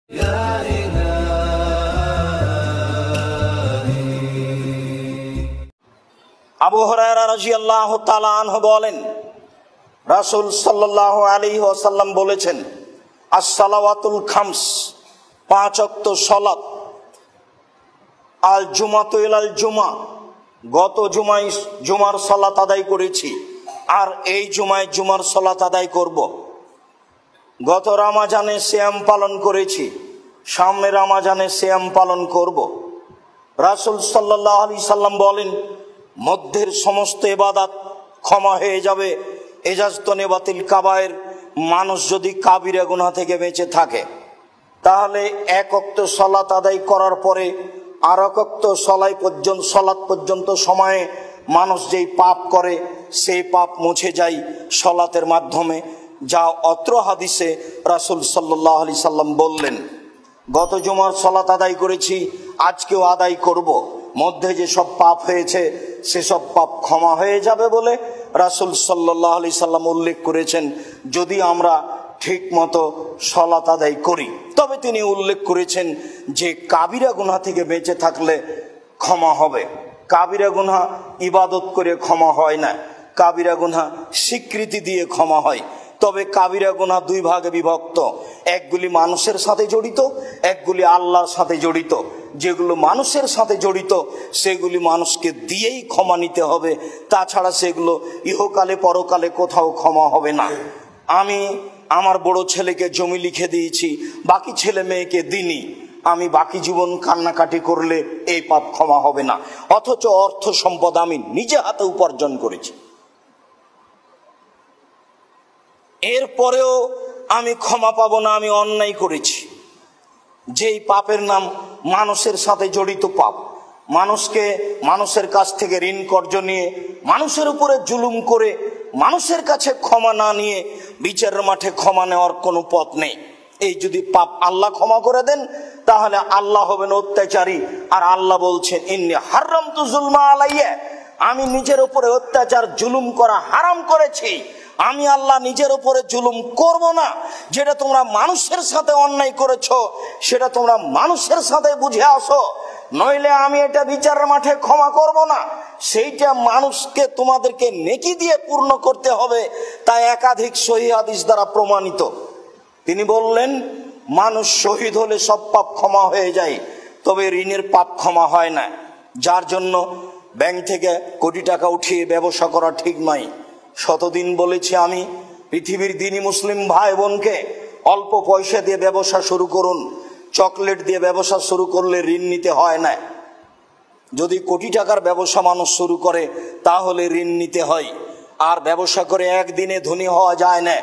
আবু হুরায়রা রাদিয়াল্লাহু তাআলা আনহু বলেন, রাসূল সাল্লাল্লাহু আলাইহি ওয়াসাল্লাম বলেছেন, আস-সালাওয়াতুল খামস, 5 ওয়াক্ত সালাত, আল জুমাতু ইলাল জুমা, গত জুমায় জুমার সালাত আদায় করেছি, আর এই জুমায় জুমার সালাত আদায় করব। গত রমজানে সিয়াম পালন করেছি, সামনে রমজানে সিয়াম পালন করব। রাসূল সাল্লাল্লাহু আলাইহি সাল্লাম বলেন, মধ্যের সমস্ত ইবাদত ক্ষমা হয়ে যাবে, এজাজতনেবাতিল কাবায়ের, মানুষ যদি কাবিরা গুনাহ থেকে বেঁচে থাকে। তাহলে 1 ওয়াক্ত সালাত আদায় করার পরে আর 1 ওয়াক্ত সালাত পর্যন্ত সময়ে মানুষ যেই পাপ করে সেই পাপ মুছে যায় সালাতের মাধ্যমে, যা অত্র হাদিসে রাসূল সাল্লাল্লাহু আলাইহি সাল্লাম বললেন। গত জুমার সালাত আদায় করেছি, আজকেও আদায় করব। মধ্যে যে সব পাপ হয়েছে সেসব পাপ ক্ষমা হয়ে যাবে বলে রাসূল সাল্লাল্লাহু আলাইহি সাল্লাম উল্লেখ করেছেন, যদি আমরা ঠিক মতো সালাত আদায় করি। তবে তিনি উল্লেখ করেছেন যে কাবিরা গুনাহ থেকে বেঁচে থাকলে ক্ষমা হবে। কাবিরা গুনাহ ইবাদত করে ক্ষমা হয় না, কাবিরা গুনাহ স্বীকৃতি দিয়ে ক্ষমা হয়। তবে কাবিরা গুনাহ 2 ভাগে বিভক্ত, একগুলি মানুষের সাথে জড়িত, একগুলি আল্লাহর সাথে জড়িত। যেগুলো মানুষের সাথে জড়িত সেগুলি মানুষকে দিয়েই ক্ষমা নিতে হবে, তাছাড়া সেগুলো ইহকালে পরকালে কোথাও ক্ষমা হবে না। আমি আমার বড় ছেলেকে জমি লিখে দিয়েছি, বাকি ছেলে মেয়েকে দিইনি, আমি বাকি জীবন কান্নাকাটি করলে এই পাপ ক্ষমা হবে না। অথচ অর্থ সম্পদ আমি নিজে হাতে উপার্জন করেছি, এরপরেও আমি ক্ষমা পাবো না, আমি অন্যায় করেছি। যেই পাপের নাম মানুষের সাথে জড়িত পাপ, মানুষের কাছ থেকে ঋণ কর্জ নিয়ে, মানুষের উপরে জুলুম করে, মানুষের কাছে ক্ষমা না নিয়ে বিচারের মাঠে ক্ষমা নেওয়ার কোনো পথ নেই। এই যদি পাপ আল্লাহ ক্ষমা করে দেন তাহলে আল্লাহ হবেন অত্যাচারী, আর আল্লাহ বলছেন, ইন্নী হারামতু যুলমা আলাইয়া, আমি নিজের উপরে অত্যাচার জুলুম করা হারাম করেছি। আমি আল্লাহ নিজের উপরে জুলুম করব না। যেটা তোমরা মানুষের সাথে অন্যায় করেছো সেটা তোমরা মানুষের সাথে বুঝে আসো, নইলে আমি এটা বিচারের মাঠে ক্ষমা করব না। সেইটা মানুষকে তোমাদেরকে নেকি দিয়ে পূর্ণ করতে হবে, তা একাধিক সহিহ হাদিস দ্বারা প্রমাণিত। তিনি বললেন, মানুষ শহীদ হলে সব পাপ ক্ষমা হয়ে যায়, তবে ঋণের পাপ ক্ষমা হয় না। যার জন্য ব্যাংক থেকে কোটি টাকা উঠিয়ে ব্যবসা করা ঠিক নয়। শতদিন বলেছি আমি, পৃথিবীর দিনী মুসলিম ভাই বোনকে, অল্প পয়সা দিয়ে ব্যবসা শুরু করুন। চকলেট দিয়ে ব্যবসা শুরু করলে ঋণ নিতে হয় না। যদি কোটি টাকার ব্যবসা মানুষ শুরু করে তাহলে ঋণ নিতে হয়। আর ব্যবসা করে একদিনে ধনী হওয়া যায় না,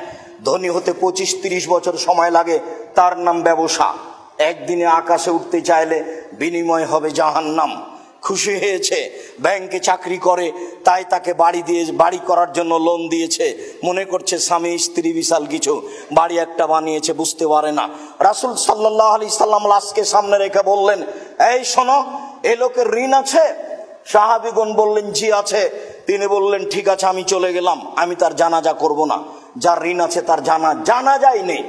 ধনী হতে 25-30 বছর সময় লাগে, তার নাম ব্যবসা। একদিনে আকাশে উঠতে চাইলে বিনিময় হবে জাহান্নাম। খুশি হয়েছে, ব্যাংকে চাকরি করে, তাই তাকে বাড়ি করার জন্য লোন দিয়েছে, মনে করছে স্বামী স্ত্রী বিশাল কিছু, বাড়ি একটা বানিয়েছে, বুঝতে পারে না। রাসূল সাল্লাল্লাহু আলাইহি সাল্লাম লাশকে সামনে রেখে বললেন, এই শোনো, এই লোকের ঋণ আছে? সাহাবীগণ বললেন, জি আছে। তিনি বললেন, ঠিক আছে, আমি চলে গেলাম, আমি তার জানাজা করব না। যার ঋণ আছে তার জানাজাই নেই,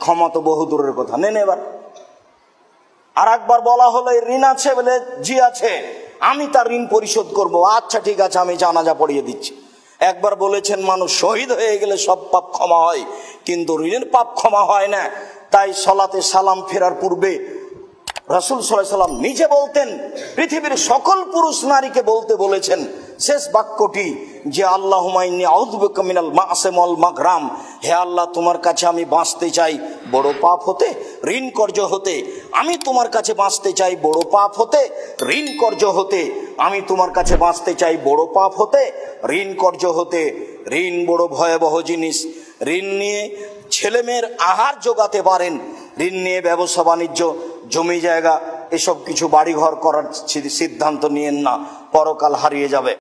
ক্ষমা তো বহু দূরের কথা। নেন এবার। আর একবার বলা হলো, ঋণ আছে? বলে, জি আছে, আমি তার ঋণ পরিশোধ করব। আচ্ছা ঠিক আছে, আমি জানাজা পড়িয়ে দিচ্ছি। একবার বলেছেন, মানুষ শহীদ হয়ে গেলে সব পাপ ক্ষমা হয়, কিন্তু ঋণের পাপ ক্ষমা হয় না। তাই সালাতে সালাম ফেরার পূর্বে রাসূল সাল্লাল্লাহু আলাইহি সাল্লাম নিজে বলতেন, পৃথিবীর সকল পুরুষ নারীকে বলতে বলেছেন শেষ বাক্যটি, যে আল্লাহুম্মা ইন্নী আউযু বিকা মিনাল মা'আসি ওয়াল মাগরাম, হে আল্লাহ, তোমার কাছে আমি বাঁচতে চাই বড় পাপ হতে, ঋণ কর্জ হতে। আমি তোমার কাছে বাঁচতে চাই বড় পাপ হতে, ঋণ কর্জ হতে। আমি তোমার কাছে বাঁচতে চাই বড় পাপ হতে, ঋণ কর্জ হতে। ঋণ বড় ভয়াবহ জিনিস। ঋণ নিয়ে ছেলে মেয়ের আহার জোগাতে পারেন, ঋণ নিয়ে ব্যবসা বাণিজ্য, জমি জায়গা, এসব কিছু বাড়িঘর করার সিদ্ধান্ত নিয়েন না, পরকাল হারিয়ে যাবে।